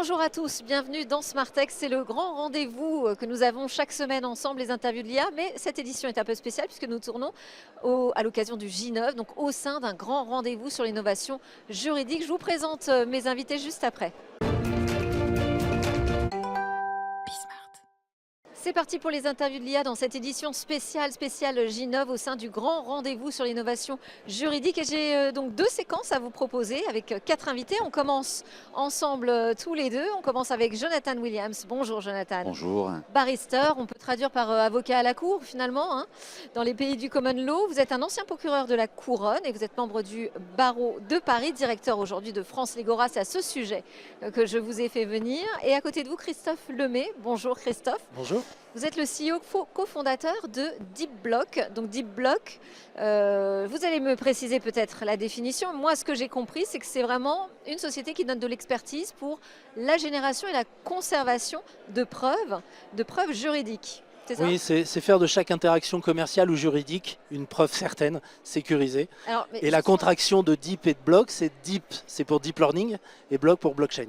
Bonjour à tous, bienvenue dans Smartech. C'est le grand rendez-vous que nous avons chaque semaine ensemble, les interviews de l'IA. Mais cette édition est un peu spéciale puisque nous tournons à l'occasion du J9, donc au sein d'un grand rendez-vous sur l'innovation juridique. Je vous présente mes invités juste après. C'est parti pour les interviews de l'IA dans cette édition spéciale J9 au sein du grand rendez-vous sur l'innovation juridique. Et j'ai donc deux séquences à vous proposer avec quatre invités. On commence ensemble tous les deux. On commence avec Jonathan Williams. Bonjour Jonathan. Bonjour. Barrister, on peut traduire par avocat à la cour finalement, hein, dans les pays du common law. Vous êtes un ancien procureur de la Couronne et vous êtes membre du barreau de Paris, directeur aujourd'hui de France Legora. C'est à ce sujet que je vous ai fait venir. Et à côté de vous, Christophe Lemay. Bonjour Christophe. Bonjour. Vous êtes le CEO cofondateur de DeepBlock. Donc DeepBlock, vous allez me préciser peut-être la définition. Moi, ce que j'ai compris, c'est que c'est vraiment une société qui donne de l'expertise pour la génération et la conservation de preuves juridiques. C'est ça ? Oui, c'est faire de chaque interaction commerciale ou juridique une preuve certaine, sécurisée. Alors, et la contraction de Deep et de Block, c'est Deep, c'est pour Deep Learning, et Block pour Blockchain.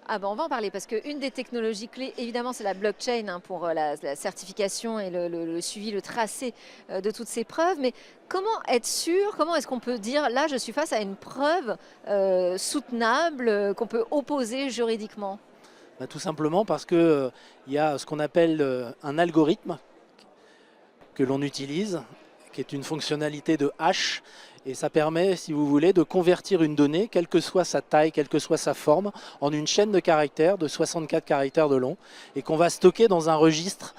Ah ben on va en parler parce qu'une des technologies clés, évidemment, c'est la blockchain hein, pour la certification et le suivi, le tracé de toutes ces preuves. Mais comment être sûr, comment est-ce qu'on peut dire, là, je suis face à une preuve soutenable qu'on peut opposer juridiquement ? Tout simplement parce qu'il y a ce qu'on appelle un algorithme que l'on utilise, qui est une fonctionnalité de hash. Et ça permet, si vous voulez, de convertir une donnée, quelle que soit sa taille, quelle que soit sa forme, en une chaîne de caractères de 64 caractères de long, et qu'on va stocker dans un registre,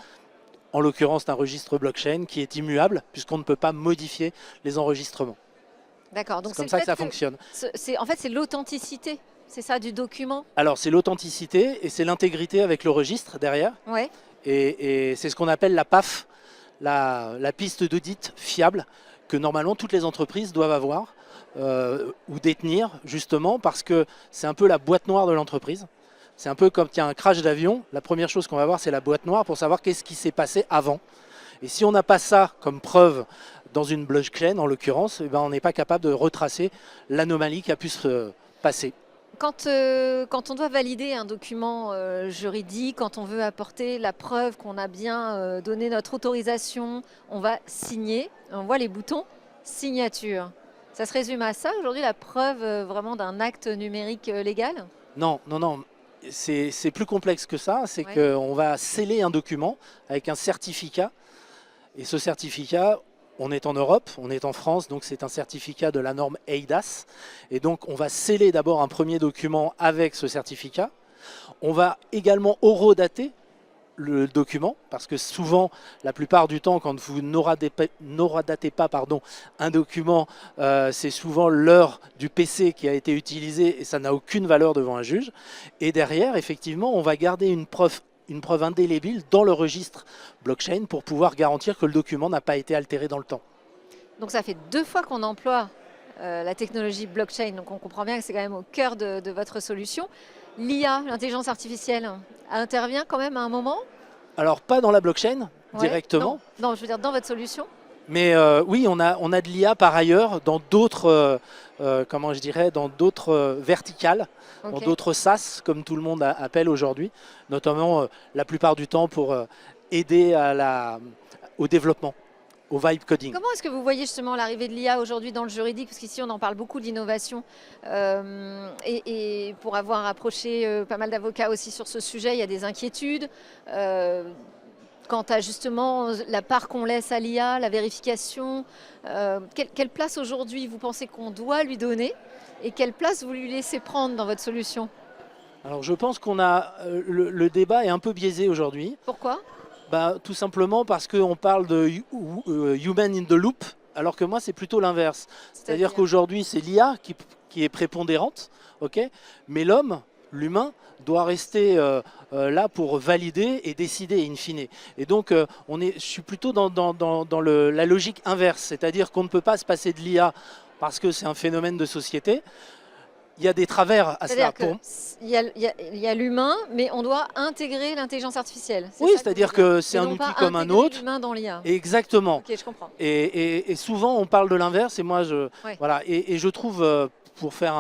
en l'occurrence un registre blockchain, qui est immuable, puisqu'on ne peut pas modifier les enregistrements. D'accord. Donc c'est comme ça que ça fonctionne. En fait, c'est l'authenticité, c'est ça, du document ? Alors, c'est l'authenticité et c'est l'intégrité avec le registre derrière. Ouais. Et c'est ce qu'on appelle la PAF, la piste d'audit fiable, que normalement toutes les entreprises doivent avoir ou détenir, justement parce que c'est un peu la boîte noire de l'entreprise. C'est un peu comme il y a un crash d'avion, la première chose qu'on va voir c'est la boîte noire pour savoir qu'est-ce qui s'est passé avant. Et si on n'a pas ça comme preuve dans une blockchain en l'occurrence, eh ben, on n'est pas capable de retracer l'anomalie qui a pu se passer. Quand on doit valider un document juridique, quand on veut apporter la preuve qu'on a bien donné notre autorisation, on va signer, on voit les boutons signature. Ça se résume à ça aujourd'hui, la preuve vraiment d'un acte numérique légal ? Non, non, non. C'est plus complexe que ça. C'est Ouais. qu'on va sceller un document avec un certificat. Et ce certificat, on est en Europe, on est en France, donc c'est un certificat de la norme eIDAS. Et donc on va sceller d'abord un premier document avec ce certificat. On va également horodater le document, parce que souvent, la plupart du temps, quand vous n'horodatez pas un document, c'est souvent l'heure du PC qui a été utilisé et ça n'a aucune valeur devant un juge. Et derrière, effectivement, on va garder une preuve indélébile dans le registre blockchain pour pouvoir garantir que le document n'a pas été altéré dans le temps. Donc ça fait 2 fois qu'on emploie la technologie blockchain, donc on comprend bien que c'est quand même au cœur de votre solution. L'IA, l'intelligence artificielle, intervient quand même à un moment ? Alors pas dans la blockchain directement. Non, je veux dire dans votre solution ? Mais oui, on a de l'IA par ailleurs dans d'autres, dans d'autres verticales, Okay. dans d'autres SaaS, comme tout le monde appelle aujourd'hui, notamment la plupart du temps pour aider au développement, au vibe coding. Comment est-ce que vous voyez justement l'arrivée de l'IA aujourd'hui dans le juridique ? Parce qu'ici, on en parle beaucoup d'innovation. Et pour avoir approché pas mal d'avocats aussi sur ce sujet, il y a des inquiétudes. Quant à justement la part qu'on laisse à l'IA, la vérification, quelle place aujourd'hui vous pensez qu'on doit lui donner et quelle place vous lui laissez prendre dans votre solution ? Alors je pense qu'on a le débat est un peu biaisé aujourd'hui. Pourquoi ? Tout simplement parce qu'on parle de human in the loop, alors que moi c'est plutôt l'inverse. C'est-à-dire qu'aujourd'hui c'est l'IA qui est prépondérante, okay, mais l'humain, doit rester là pour valider et décider in fine. Et donc je suis plutôt dans la logique inverse, c'est-à-dire qu'on ne peut pas se passer de l'IA parce que c'est un phénomène de société. Il y a des travers à cela. Il y a l'humain, mais on doit intégrer l'intelligence artificielle. Oui, c'est-à-dire que c'est un outil comme un autre. L'humain dans l'IA. Exactement. Ok, je comprends. Et souvent, on parle de l'inverse. Et moi, Ouais. voilà. Et je trouve, pour faire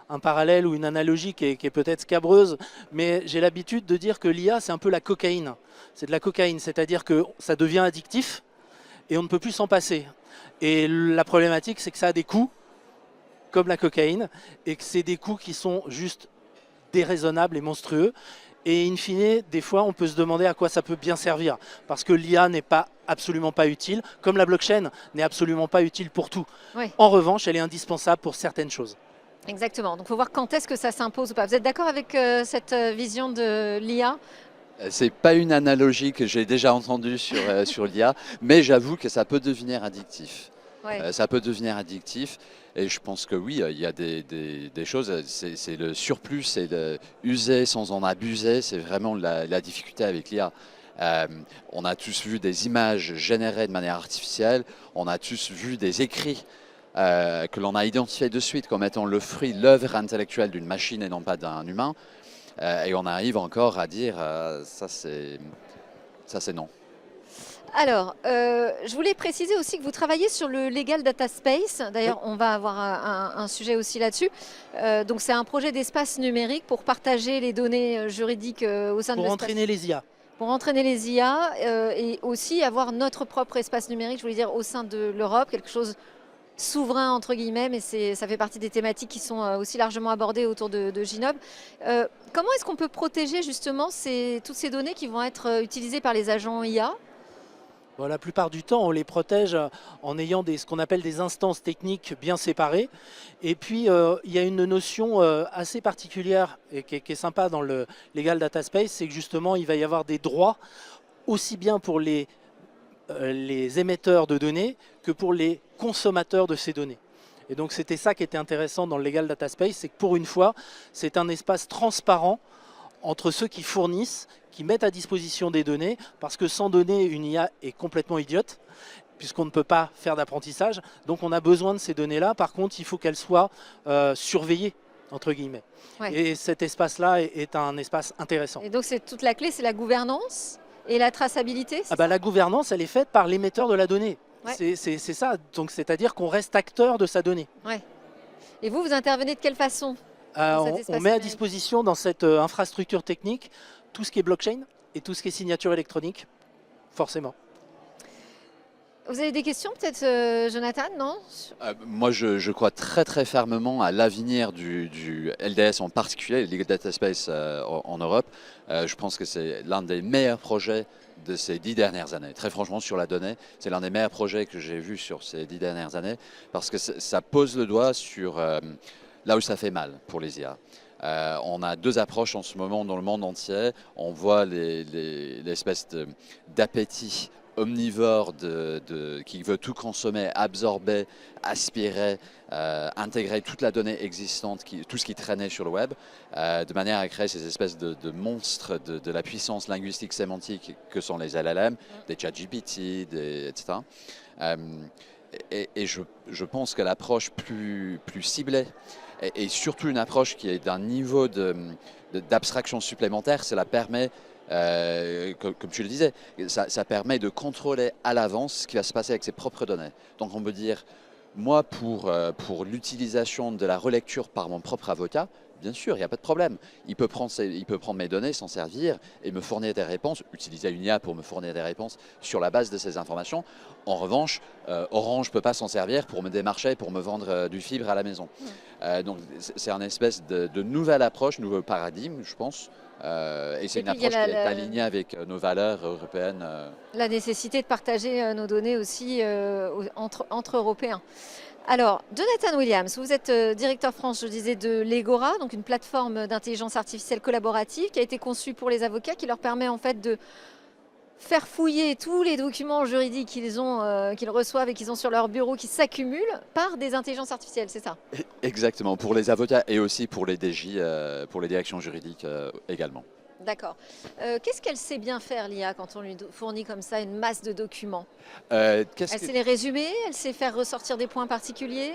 un parallèle ou une analogie qui est peut-être scabreuse, mais j'ai l'habitude de dire que l'IA, c'est un peu la cocaïne. C'est de la cocaïne, c'est-à-dire que ça devient addictif et on ne peut plus s'en passer. Et la problématique, c'est que ça a des coûts, comme la cocaïne, et que c'est des coûts qui sont juste déraisonnables et monstrueux. Et in fine, des fois, on peut se demander à quoi ça peut bien servir. Parce que l'IA n'est pas absolument pas utile, comme la blockchain n'est absolument pas utile pour tout. Oui. En revanche, elle est indispensable pour certaines choses. Exactement. Donc il faut voir quand est-ce que ça s'impose ou pas. Vous êtes d'accord avec cette vision de l'IA? C'est pas une analogie que j'ai déjà entendue sur l'IA, mais j'avoue que ça peut devenir addictif. Ouais. Ça peut devenir addictif et je pense que oui, il y a des choses, c'est le surplus, c'est de user sans en abuser, c'est vraiment la difficulté avec l'IA. On a tous vu des images générées de manière artificielle, on a tous vu des écrits que l'on a identifiés de suite comme étant le fruit, l'œuvre intellectuelle d'une machine et non pas d'un humain. Et on arrive encore à dire ça c'est non. Alors, je voulais préciser aussi que vous travaillez sur le Legal Data Space. D'ailleurs, on va avoir un sujet aussi là-dessus. Donc, c'est un projet d'espace numérique pour partager les données juridiques au sein de Pour l'espace. entraîner les IA. Pour entraîner les IA et aussi avoir notre propre espace numérique, je voulais dire, au sein de l'Europe, quelque chose souverain entre guillemets, mais ça fait partie des thématiques qui sont aussi largement abordées autour de Ginob. Comment est-ce qu'on peut protéger justement toutes ces données qui vont être utilisées par les agents IA? Bon, la plupart du temps, on les protège en ayant ce qu'on appelle des instances techniques bien séparées. Et puis, il y a une notion assez particulière et qui est sympa dans le Legal Data Space, c'est que justement, il va y avoir des droits aussi bien pour les émetteurs de données que pour les consommateurs de ces données. Et donc, c'était ça qui était intéressant dans le Legal Data Space, c'est que pour une fois, c'est un espace transparent entre ceux qui fournissent, qui mettent à disposition des données, parce que sans données, une IA est complètement idiote, puisqu'on ne peut pas faire d'apprentissage. Donc on a besoin de ces données-là. Par contre, il faut qu'elles soient surveillées, entre guillemets. Ouais. Et cet espace-là est un espace intéressant. Et donc c'est toute la clé, c'est la gouvernance et la traçabilité? La gouvernance, elle est faite par l'émetteur de la donnée. Ouais. C'est ça. Donc c'est-à-dire qu'on reste acteur de sa donnée. Ouais. Et vous intervenez de quelle façon? On met à disposition dans cette infrastructure technique tout ce qui est blockchain et tout ce qui est signature électronique, forcément. Vous avez des questions peut-être, Jonathan, non? Moi, je crois très très fermement à l'avenir du LDS en particulier, le Legal Data Space en Europe. Je pense que c'est l'un des meilleurs projets de ces 10 dernières années. Très franchement, sur la donnée, c'est l'un des meilleurs projets que j'ai vu sur ces 10 dernières années parce que ça pose le doigt sur là où ça fait mal pour les IA. On a deux approches en ce moment dans le monde entier. On voit l'espèce d'appétit omnivore qui veut tout consommer, absorber, aspirer, intégrer toute la donnée existante, tout ce qui traînait sur le web, de manière à créer ces espèces de monstres de la puissance linguistique sémantique que sont les LLM, des ChatGPT, etc. Et je pense que l'approche plus ciblée et surtout une approche qui est d'un niveau d'abstraction supplémentaire, cela permet, comme tu le disais, ça permet de contrôler à l'avance ce qui va se passer avec ses propres données. Donc on peut dire, moi pour l'utilisation de la relecture par mon propre avocat, bien sûr, il n'y a pas de problème. Il peut prendre mes données, s'en servir et me fournir des réponses, utiliser une IA pour me fournir des réponses sur la base de ces informations. En revanche, Orange ne peut pas s'en servir pour me démarcher, pour me vendre du fibre à la maison. Donc c'est une espèce de nouvelle approche, nouveau paradigme, je pense. Et c'est une approche qui est alignée avec nos valeurs européennes. La nécessité de partager nos données aussi entre Européens. Alors, Jonathan Williams, vous êtes directeur France, je disais, de l'Egora, donc une plateforme d'intelligence artificielle collaborative qui a été conçue pour les avocats, qui leur permet en fait de faire fouiller tous les documents juridiques qu'ils reçoivent et qu'ils ont sur leur bureau, qui s'accumulent par des intelligences artificielles, c'est ça? Exactement, pour les avocats et aussi pour les DJ, pour les directions juridiques également. D'accord. Qu'est-ce qu'elle sait bien faire, l'IA, quand on lui fournit comme ça une masse de documents? Elle sait les résumer? Elle sait faire ressortir des points particuliers?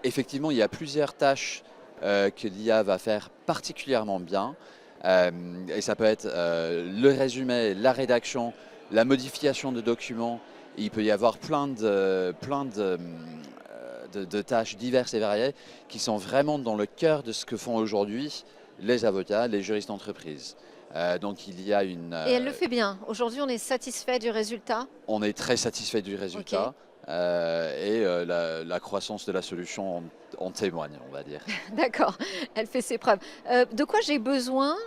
Effectivement, il y a plusieurs tâches que l'IA va faire particulièrement bien. Et ça peut être le résumé, la rédaction, la modification de documents. Il peut y avoir plein de tâches diverses et variées qui sont vraiment dans le cœur de ce que font aujourd'hui les avocats, les juristes d'entreprise. Donc il y a une... Et elle le fait bien. Aujourd'hui, on est satisfait du résultat. On est très satisfait du résultat. Ok. La croissance de la solution en témoigne, on va dire. D'accord, elle fait ses preuves. De quoi j'ai besoin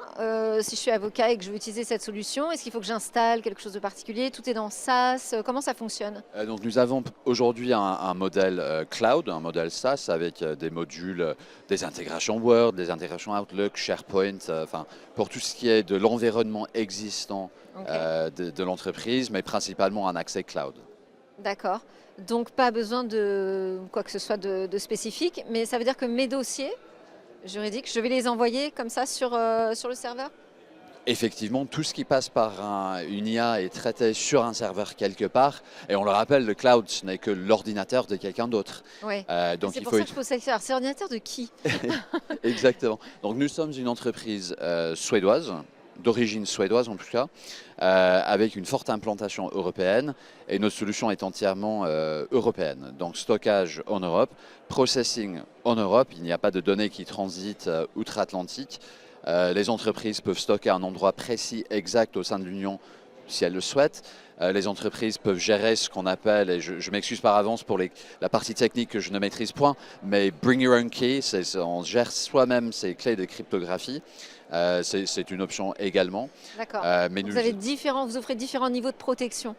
si je suis avocat et que je veux utiliser cette solution? Est-ce qu'il faut que j'installe quelque chose de particulier? Tout est dans SaaS? Comment ça fonctionne? Donc nous avons aujourd'hui un modèle cloud, un modèle SaaS avec des modules, des intégrations Word, des intégrations Outlook, SharePoint, pour tout ce qui est de l'environnement existant Ok. de l'entreprise, mais principalement un accès cloud. D'accord. Donc pas besoin de quoi que ce soit de spécifique, mais ça veut dire que mes dossiers juridiques, je vais les envoyer comme ça sur le serveur? Effectivement, tout ce qui passe par une IA est traité sur un serveur quelque part. Et on le rappelle, le cloud, ce n'est que l'ordinateur de quelqu'un d'autre. Oui. Donc C'est il pour faut ça que je pose cette question. Alors, c'est l'ordinateur de qui? Exactement. Donc nous sommes une entreprise suédoise, d'origine suédoise en tout cas, avec une forte implantation européenne et notre solution est entièrement européenne. Donc stockage en Europe, processing en Europe, il n'y a pas de données qui transitent outre-Atlantique. Les entreprises peuvent stocker à un endroit précis, exact au sein de l'Union si elles le souhaitent. Les entreprises peuvent gérer ce qu'on appelle, et je m'excuse par avance pour la partie technique que je ne maîtrise point, mais bring your own key, on gère soi-même ses clés de cryptographie. C'est une option également. D'accord. Mais Vous vous offrez différents niveaux de protection.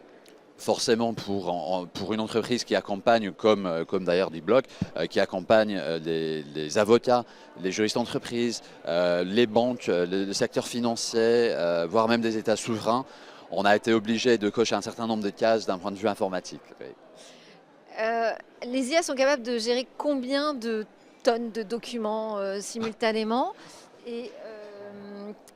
Forcément, pour une entreprise qui accompagne, comme d'ailleurs D-Block, qui accompagne les avocats, les juristes d'entreprise, les banques, le secteur financier, voire même des États souverains, on a été obligé de cocher un certain nombre de cases d'un point de vue informatique. Oui. Les IA sont capables de gérer combien de tonnes de documents simultanément? Et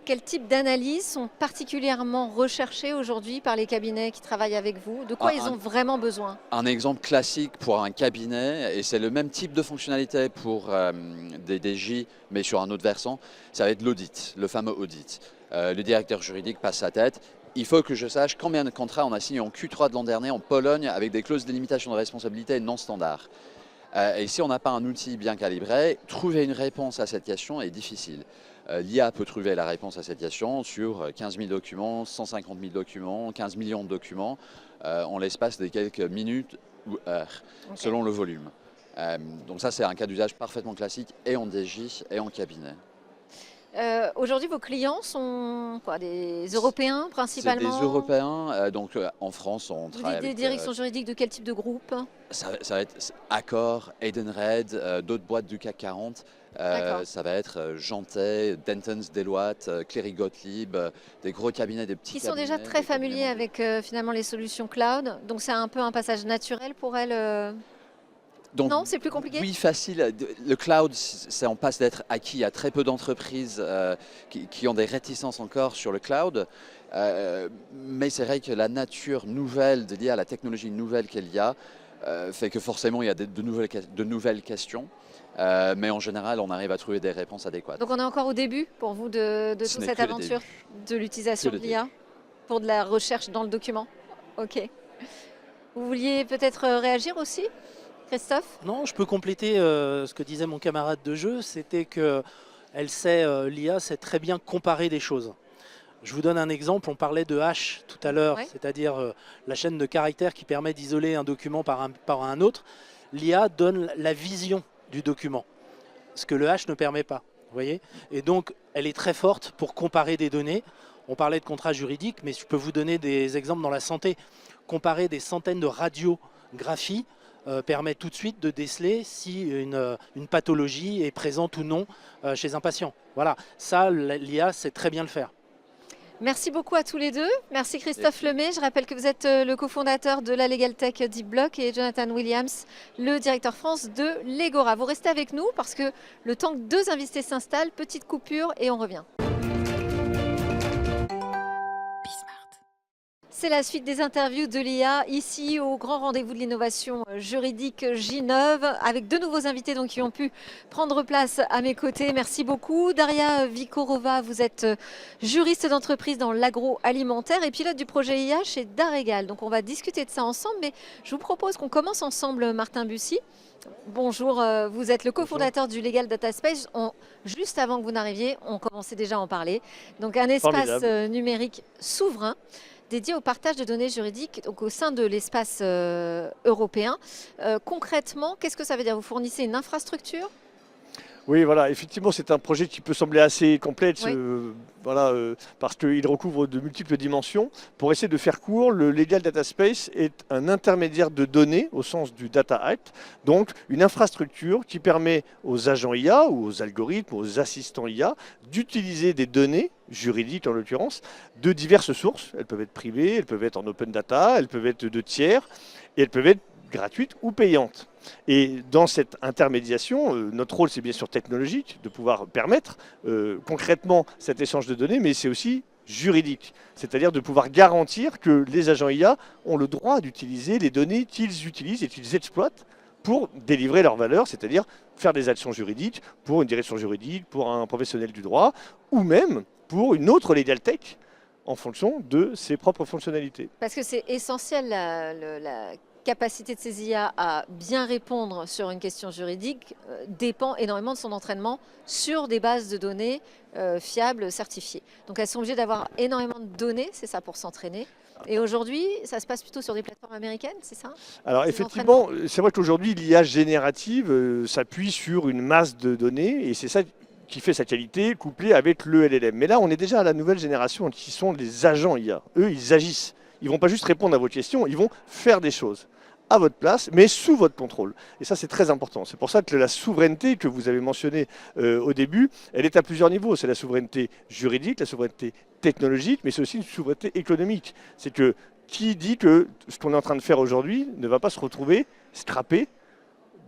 quel type d'analyses sont particulièrement recherchées aujourd'hui par les cabinets qui travaillent avec vous? De quoi ils ont vraiment besoin? Un exemple classique pour un cabinet, et c'est le même type de fonctionnalité pour des DJ, mais sur un autre versant, ça va être l'audit, le fameux audit. Le directeur juridique passe sa tête. Il faut que je sache combien de contrats on a signé en Q3 de l'an dernier en Pologne avec des clauses de limitation de responsabilité non standards. Et si on n'a pas un outil bien calibré, trouver une réponse à cette question est difficile. L'IA peut trouver la réponse à cette question sur 15 000 documents, 150 000 documents, 15 millions de documents, en l'espace de quelques minutes ou heures, selon le volume. Donc ça, c'est un cas d'usage parfaitement classique et en DJ et en cabinet. Aujourd'hui, vos clients sont quoi, des Européens principalement? C'est des Européens, donc en France, on Vous travaille dites des avec... directions juridiques de quel type de groupe? Ça va être Accor, Edenred, d'autres boîtes du CAC 40. Ça va être Jantet, Dentons, Deloitte, Cléry Gottlieb, des gros cabinets, des petits Qui cabinets. sont déjà très familiers avec finalement les solutions cloud. Donc c'est un peu un passage naturel pour elles. Donc, non, c'est plus compliqué? Oui, facile. Le cloud, on passe d'être acquis. Il y a très peu d'entreprises qui ont des réticences encore sur le cloud. Mais c'est vrai que la nature nouvelle de l'IA, la technologie nouvelle qu'il y a, fait que forcément il y a de nouvelles questions. Mais en général, on arrive à trouver des réponses adéquates. Donc on est encore au début pour vous de toute cette aventure de l'utilisation de l'IA pour de la recherche dans le document. Ok. Vous vouliez peut-être réagir aussi, Christophe? Non, je peux compléter ce que disait mon camarade de jeu, c'était que l'IA sait très bien comparer des choses. Je vous donne un exemple, on parlait de hash tout à l'heure, c'est-à-dire la chaîne de caractères qui permet d'isoler un document par un autre. L'IA donne la vision du document, ce que le hash ne permet pas. Vous voyez? Et donc, elle est très forte pour comparer des données. On parlait de contrats juridiques, mais je peux vous donner des exemples dans la santé. Comparer des centaines de radiographies permet tout de suite de déceler si une pathologie est présente ou non chez un patient. Voilà, ça, l'IA sait très bien le faire. Merci beaucoup à tous les deux. Merci Christophe Lemay. Je rappelle que vous êtes le cofondateur de la Legal Tech D-Block et Jonathan Williams, le directeur France de Legora. Vous restez avec nous parce que le temps que deux invités s'installent, petite coupure et on revient. C'est la suite des interviews de l'IA ici au grand rendez-vous de l'innovation juridique J9 avec deux nouveaux invités donc, qui ont pu prendre place à mes côtés. Merci beaucoup. Daria Vikorova, vous êtes juriste d'entreprise dans l'agroalimentaire et pilote du projet IA chez Daregal. Donc on va discuter de ça ensemble, mais je vous propose qu'on commence ensemble, Martin Bussy. Bonjour, vous êtes le cofondateur du Legal Data Space. Juste avant que vous n'arriviez, on commençait déjà à en parler. Donc un espace numérique souverain dédié au partage de données juridiques donc au sein de l'espace européen. Concrètement, qu'est-ce que ça veut dire? Vous fournissez une infrastructure? Oui, voilà, effectivement, c'est un projet qui peut sembler assez complexe, Oui. parce qu'il recouvre de multiples dimensions. Pour essayer de faire court, le Legal Data Space est un intermédiaire de données au sens du Data Act, donc une infrastructure qui permet aux agents IA ou aux algorithmes, aux assistants IA d'utiliser des données juridiques en l'occurrence, de diverses sources. Elles peuvent être privées, elles peuvent être en open data, elles peuvent être de tiers, et elles peuvent être gratuites ou payantes. Et dans cette intermédiation, notre rôle c'est bien sûr technologique, de pouvoir permettre concrètement cet échange de données, mais c'est aussi juridique, c'est-à-dire de pouvoir garantir que les agents IA ont le droit d'utiliser les données qu'ils utilisent et qu'ils exploitent pour délivrer leur valeur, c'est-à-dire faire des actions juridiques pour une direction juridique, pour un professionnel du droit, ou même pour une autre legal tech, en fonction de ses propres fonctionnalités. Parce que c'est essentiel la capacité de ces IA à bien répondre sur une question juridique dépend énormément de son entraînement sur des bases de données fiables, certifiées. Donc elles sont obligées d'avoir énormément de données, c'est ça pour s'entraîner. Et aujourd'hui, ça se passe plutôt sur des plateformes américaines, c'est ça? Alors effectivement, c'est vrai qu'aujourd'hui, l'IA générative s'appuie sur une masse de données et c'est ça qui fait sa qualité couplée avec le LLM. Mais là, on est déjà à la nouvelle génération qui sont les agents IA. Eux, ils agissent. Ils ne vont pas juste répondre à vos questions, ils vont faire des choses à votre place, mais sous votre contrôle. Et ça, c'est très important. C'est pour ça que la souveraineté que vous avez mentionnée au début, elle est à plusieurs niveaux. C'est la souveraineté juridique, la souveraineté technologique, mais c'est aussi une souveraineté économique. C'est que qui dit que ce qu'on est en train de faire aujourd'hui ne va pas se retrouver scrappé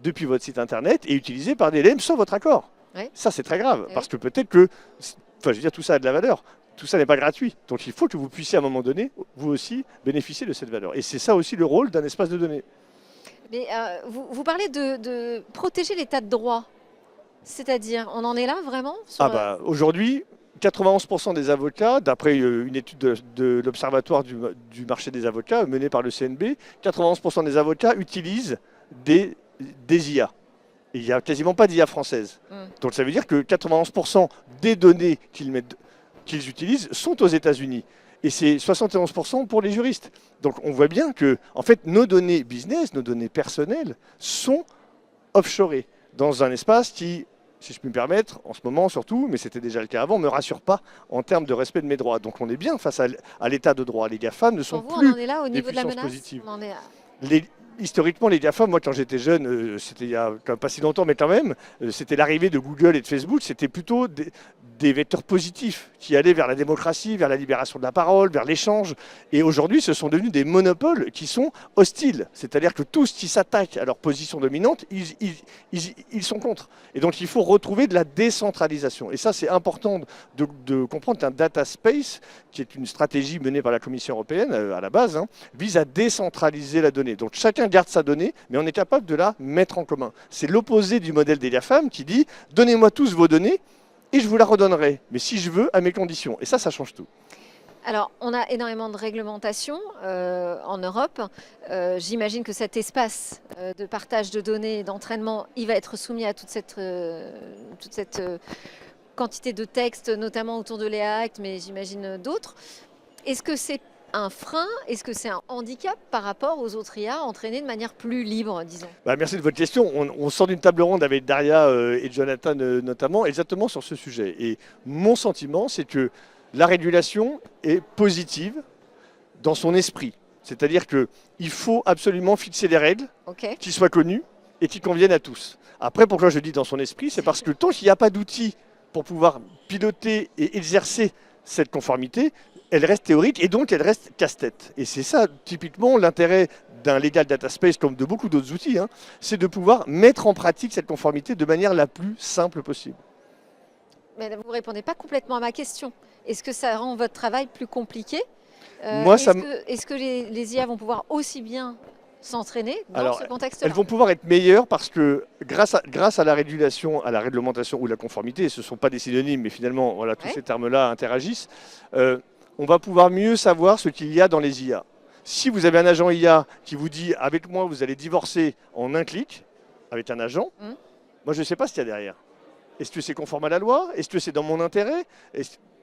depuis votre site internet et utilisé par des LLM sans votre accord? Oui. Ça, c'est très grave, Oui. parce que peut-être que, enfin, je veux dire, tout ça a de la valeur. Tout ça n'est pas gratuit. Donc il faut que vous puissiez à un moment donné, vous aussi, bénéficier de cette valeur. Et c'est ça aussi le rôle d'un espace de données. Mais vous parlez de protéger l'état de droit. C'est-à-dire, on en est là vraiment sur, Aujourd'hui, 91% des avocats, d'après une étude de l'Observatoire du marché des avocats menée par le CNB, 91% des avocats utilisent des IA. Et il n'y a quasiment pas d'IA française. Donc ça veut dire que 91% des données qu'ils utilisent sont aux États-Unis. Et c'est 71% pour les juristes. Donc on voit bien que en fait, nos données business, nos données personnelles sont offshorées dans un espace qui, si je puis me permettre, en ce moment surtout, mais c'était déjà le cas avant, ne me rassure pas en termes de respect de mes droits. Donc on est bien face à l'état de droit. Les GAFAM ne sont pour vous, plus on en est là au des niveau de la puissances menace positives. On en est à- Historiquement, les GAFAM, moi quand j'étais jeune, c'était il y a quand même pas si longtemps, mais quand même, c'était l'arrivée de Google et de Facebook, c'était plutôt des vecteurs positifs qui allaient vers la démocratie, vers la libération de la parole, vers l'échange. Et aujourd'hui, ce sont devenus des monopoles qui sont hostiles. C'est-à-dire que tous qui s'attaquent à leur position dominante, ils sont contre. Et donc il faut retrouver de la décentralisation. Et ça, c'est important de comprendre qu'un data space, qui est une stratégie menée par la Commission européenne à la base, vise à décentraliser la donnée. Donc chacun garde sa donnée, mais on est capable de la mettre en commun. C'est l'opposé du modèle des GAFAM qui dit « donnez-moi tous vos données et je vous la redonnerai, mais si je veux, à mes conditions ». Et ça change tout. Alors, on a énormément de réglementations en Europe. J'imagine que cet espace de partage de données et d'entraînement, il va être soumis à toute cette quantité de textes, notamment autour de l'EA Act, mais j'imagine d'autres. Est-ce que c'est un frein? Est-ce que c'est un handicap par rapport aux autres IA entraînés de manière plus libre, disons? Merci de votre question. On sort d'une table ronde avec Daria et Jonathan notamment, exactement sur ce sujet. Et mon sentiment, c'est que la régulation est positive dans son esprit. C'est-à-dire qu'il faut absolument fixer des règles Ok. qui soient connues et qui conviennent à tous. Après, pourquoi je dis dans son esprit, c'est parce que tant qu'il n'y a pas d'outils pour pouvoir piloter et exercer cette conformité, elle reste théorique et donc elle reste casse-tête. Et c'est ça, typiquement, l'intérêt d'un Legal Data Space, comme de beaucoup d'autres outils, c'est de pouvoir mettre en pratique cette conformité de manière la plus simple possible. Mais vous ne répondez pas complètement à ma question. Est-ce que ça rend votre travail plus compliqué Moi, ça Est-ce que les IA vont pouvoir aussi bien s'entraîner dans Alors, ce contexte-là? elles vont pouvoir être meilleures parce que grâce à la régulation, à la réglementation ou la conformité, ce ne sont pas des synonymes, mais finalement, voilà, tous Ouais. ces termes-là interagissent, on va pouvoir mieux savoir ce qu'il y a dans les IA. Si vous avez un agent IA qui vous dit avec moi vous allez divorcer en un clic avec un agent, Mm. moi je ne sais pas ce qu'il y a derrière. Est-ce que c'est conforme à la loi? Est-ce que c'est dans mon intérêt?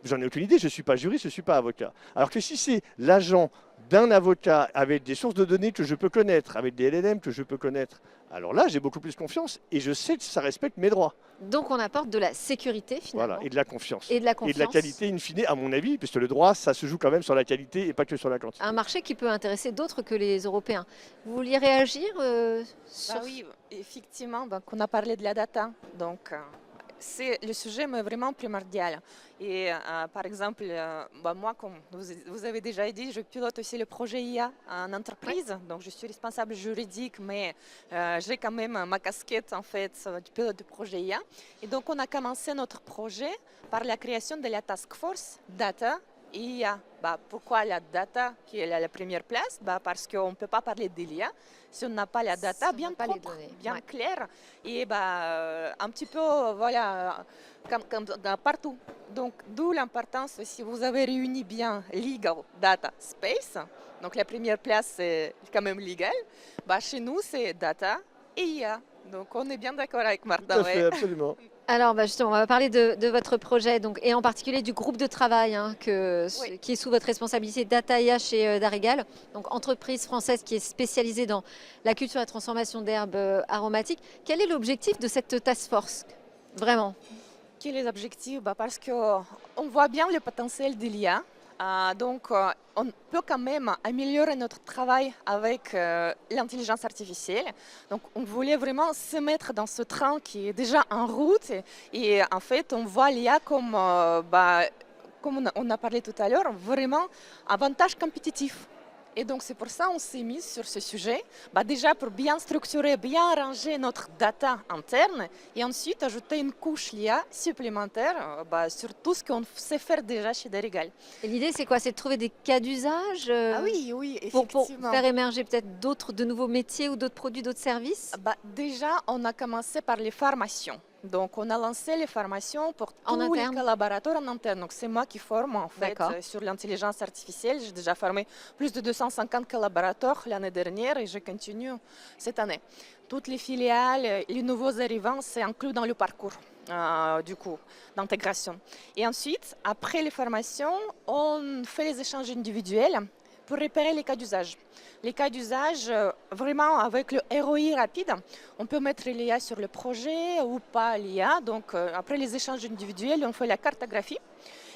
J'en ai aucune idée, je ne suis pas juriste, je ne suis pas avocat. Alors que si c'est l'agent d'un avocat avec des sources de données que je peux connaître, avec des LLM que je peux connaître, alors là j'ai beaucoup plus confiance et je sais que ça respecte mes droits. Donc on apporte de la sécurité finalement Voilà, et de la confiance. et de la Et de la confiance. qualité in fine, à mon avis, puisque le droit, ça se joue quand même sur la qualité et pas que sur la quantité. Un marché qui peut intéresser d'autres que les Européens. Vous vouliez réagir sur... Bah oui, effectivement, donc on a parlé de la data. Donc, c'est le sujet mais vraiment primordial. Et par exemple, moi, comme vous avez déjà dit, je pilote aussi le projet IA en entreprise. Donc, je suis responsable juridique, mais j'ai quand même ma casquette en fait du pilote de projet IA. Et donc, on a commencé notre projet par la création de la task force data et IA. Pourquoi la data qui est à la première place? Parce qu'on ne peut pas parler de l'IA si on n'a pas la data Si on bien n'a pas les propre, données. bien Ouais. claire et un petit peu voilà comme partout. Donc d'où l'importance si vous avez réuni bien legal, data, space. Donc la première place c'est quand même legal. Chez nous c'est data et IA. Donc on est bien d'accord avec Tout Martin. à fait, Ouais. absolument. Alors justement, on va parler de votre projet donc, et en particulier du groupe de travail Oui. qui est sous votre responsabilité Data IA chez Darigal, donc entreprise française qui est spécialisée dans la culture et la transformation d'herbes aromatiques. Quel est l'objectif de cette task force? Vraiment? Quel est l'objectif? Parce qu'on voit bien le potentiel de l'IA. On peut quand même améliorer notre travail avec l'intelligence artificielle. Donc, on voulait vraiment se mettre dans ce train qui est déjà en route. Et en fait, on voit l'IA comme, comme on a parlé tout à l'heure, vraiment avantage compétitif. Et donc, c'est pour ça qu'on s'est mis sur ce sujet, déjà pour bien structurer, bien ranger notre data interne et ensuite ajouter une couche l'IA supplémentaire sur tout ce qu'on sait faire déjà chez Darigal. Et l'idée, c'est quoi? C'est de trouver des cas d'usage Oui, oui, pour effectivement. faire émerger peut-être de nouveaux métiers ou d'autres produits, d'autres services? Déjà, on a commencé par les formations. Donc, on a lancé les formations pour En tous les interne? collaborateurs en interne. Donc, c'est moi qui forme en fait D'accord. sur l'intelligence artificielle. J'ai déjà formé plus de 250 collaborateurs l'année dernière et je continue cette année. Toutes les filiales, les nouveaux arrivants, c'est inclus dans le parcours du coup d'intégration. Et ensuite, après les formations, on fait les échanges individuels pour repérer les cas d'usage. Les cas d'usage, vraiment avec le ROI rapide, on peut mettre l'IA sur le projet ou pas l'IA. Donc après les échanges individuels, on fait la cartographie.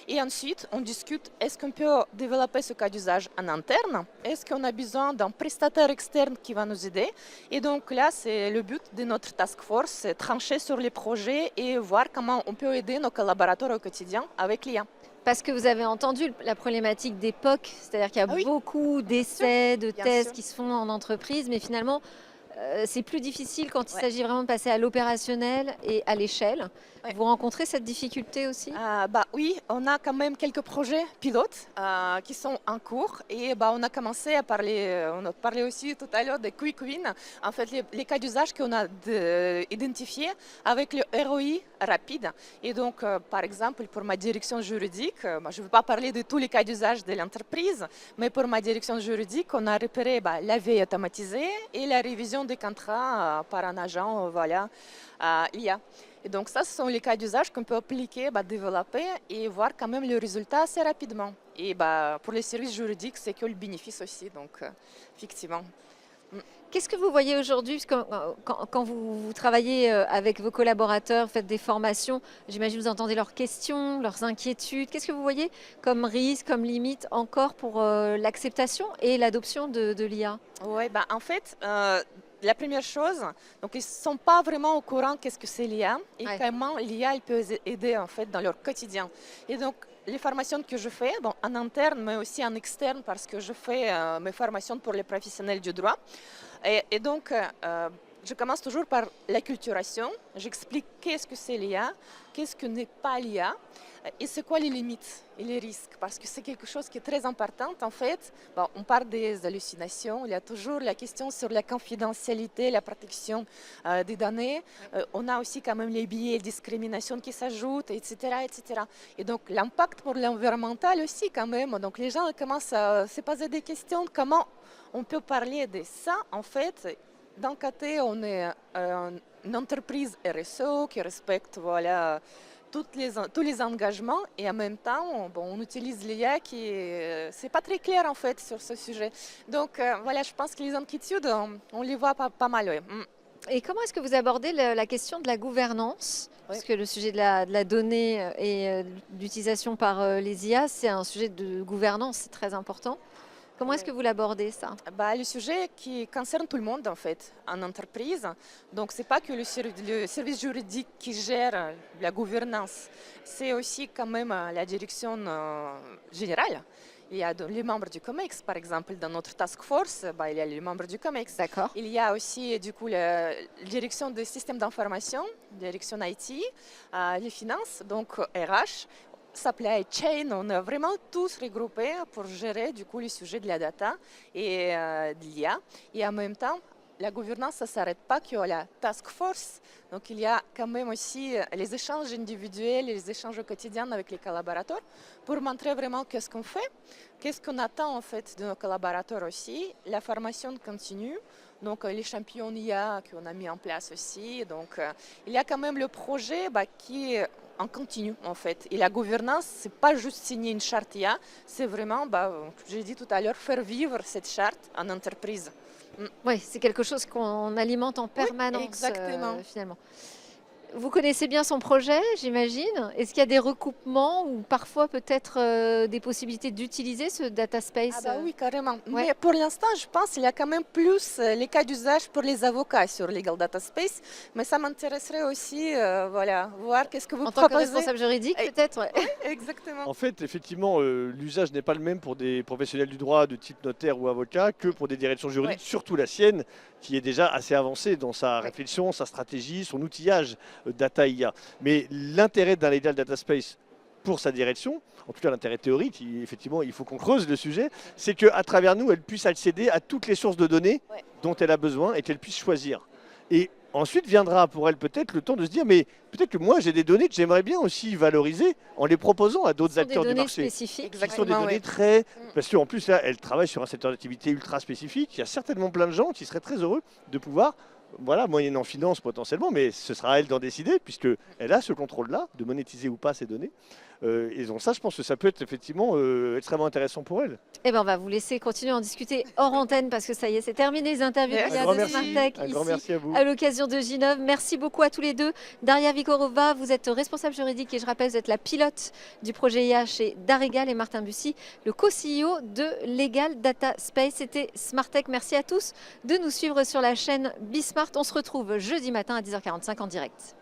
Et ensuite, on discute, est-ce qu'on peut développer ce cas d'usage en interne? Est-ce qu'on a besoin d'un prestataire externe qui va nous aider? Et donc là, c'est le but de notre task force, c'est trancher sur les projets et voir comment on peut aider nos collaborateurs au quotidien avec l'IA. Parce que vous avez entendu la problématique d'époque, c'est-à-dire qu'il y a Ah oui, beaucoup d'essais, de bien tests sûr. qui se font en entreprise, mais finalement, c'est plus difficile quand il Ouais. s'agit vraiment de passer à l'opérationnel et à l'échelle. Ouais. Vous rencontrez cette difficulté aussi? Oui, on a quand même quelques projets pilotes qui sont en cours et on a commencé à parler, on a parlé aussi tout à l'heure des quick wins, en fait les cas d'usage qu'on a identifiés avec le ROI rapide. Et donc, par exemple, pour ma direction juridique, je ne veux pas parler de tous les cas d'usage de l'entreprise, mais pour ma direction juridique, on a repéré la veille automatisée et la révision des contrats par un agent, IA. Et donc ça, ce sont les cas d'usage qu'on peut appliquer, développer et voir quand même le résultat assez rapidement. Et pour les services juridiques, c'est que le bénéfice aussi, donc effectivement. Qu'est-ce que vous voyez aujourd'hui? Parce que quand vous travaillez avec vos collaborateurs, faites des formations, j'imagine que vous entendez leurs questions, leurs inquiétudes. Qu'est-ce que vous voyez comme risque, comme limite encore pour l'acceptation et l'adoption de l'IA? Oui, en fait, la première chose, donc ils ne sont pas vraiment au courant qu'est-ce que c'est l'IA et Ouais. comment l'IA elle peut aider en fait dans leur quotidien. Et donc les formations que je fais, en interne mais aussi en externe parce que je fais mes formations pour les professionnels du droit. Et donc je commence toujours par l'acculturation. J'explique qu'est-ce que c'est l'IA, qu'est-ce que n'est pas l'IA et c'est quoi les limites et les risques. Parce que c'est quelque chose qui est très important. En fait, bon, on parle des hallucinations. Il y a toujours la question sur la confidentialité, la protection des données. On a aussi quand même les biais et discriminations qui s'ajoutent, etc., etc. Et donc l'impact pour l'environnemental aussi quand même. Donc les gens commencent à se poser des questions. Comment on peut parler de ça en fait? D'un côté, on est une entreprise RSE qui respecte voilà, tous les engagements et en même temps, bon, on utilise l'IA qui c'est pas très clair en fait sur ce sujet. Donc voilà, je pense que les inquiétudes, on les voit pas mal. Ouais. Et comment est-ce que vous abordez la question de la gouvernance? Parce que le sujet de la donnée et l'utilisation par les IA, c'est un sujet de gouvernance, c'est très important. Comment est-ce que vous l'abordez, ça? Le sujet qui concerne tout le monde, en fait, en entreprise. Donc, ce n'est pas que le service juridique qui gère la gouvernance, c'est aussi quand même la direction générale. Il y a les membres du COMEX, par exemple, dans notre task force, il y a les membres du COMEX. D'accord. Il y a aussi, du coup, la direction des systèmes d'information, direction IT, les finances, donc RH. Supply chain, on a vraiment tous regroupés pour gérer du coup les sujets de la data et de l'IA. Et en même temps, la gouvernance, ça ne s'arrête pas qu'à la task force. Donc il y a quand même aussi les échanges individuels, les échanges quotidiens avec les collaborateurs pour montrer vraiment qu'est-ce qu'on fait, qu'est-ce qu'on attend en fait de nos collaborateurs aussi, la formation continue. Donc les champions IA qu'on a mis en place aussi. Donc il y a quand même le projet qui est en continu en fait. Et la gouvernance, c'est pas juste signer une charte IA, c'est vraiment, j'ai dit tout à l'heure, faire vivre cette charte en entreprise. Oui, c'est quelque chose qu'on alimente en permanence, oui, exactement. Finalement. Vous connaissez bien son projet, j'imagine. Est-ce qu'il y a des recoupements ou parfois peut-être des possibilités d'utiliser ce data space? Oui, carrément. Ouais. Mais pour l'instant, je pense qu'il y a quand même plus les cas d'usage pour les avocats sur Legal Data Space. Mais ça m'intéresserait aussi, voir qu'est-ce que vous proposez. En tant que responsable juridique, peut-être. Ouais. Oui, exactement. En fait, effectivement, l'usage n'est pas le même pour des professionnels du droit de type notaire ou avocat que pour des directions juridiques, surtout la sienne, qui est déjà assez avancée dans sa réflexion, sa stratégie, son outillage data IA. Mais l'intérêt d'un Legal Data Space pour sa direction, en tout cas l'intérêt théorique, effectivement, il faut qu'on creuse le sujet, c'est qu'à travers nous, elle puisse accéder à toutes les sources de données dont elle a besoin et qu'elle puisse choisir. Et ensuite viendra pour elle peut-être le temps de se dire, mais peut-être que moi j'ai des données que j'aimerais bien aussi valoriser en les proposant à d'autres acteurs du marché. Spécifiques. Qui sont des données très... Parce qu'en plus là, elle travaille sur un secteur d'activité ultra spécifique. Il y a certainement plein de gens qui seraient très heureux de pouvoir, moyennant finance potentiellement, mais ce sera à elle d'en décider, puisqu'elle a ce contrôle-là, de monétiser ou pas ces données. Et donc ça, je pense que ça peut être effectivement extrêmement intéressant pour elle. Eh ben, on va vous laisser continuer à en discuter hors antenne parce que ça y est, c'est terminé les interviews de Smartech ici à l'occasion de Ginov. Merci beaucoup à tous les deux. Daria Vikorova, vous êtes responsable juridique et je rappelle, vous êtes la pilote du projet IA chez Daregal, et Martin Bussy, le co-CEO de Legal Data Space. C'était Smartech. Merci à tous de nous suivre sur la chaîne Bismart. On se retrouve jeudi matin à 10h45 en direct.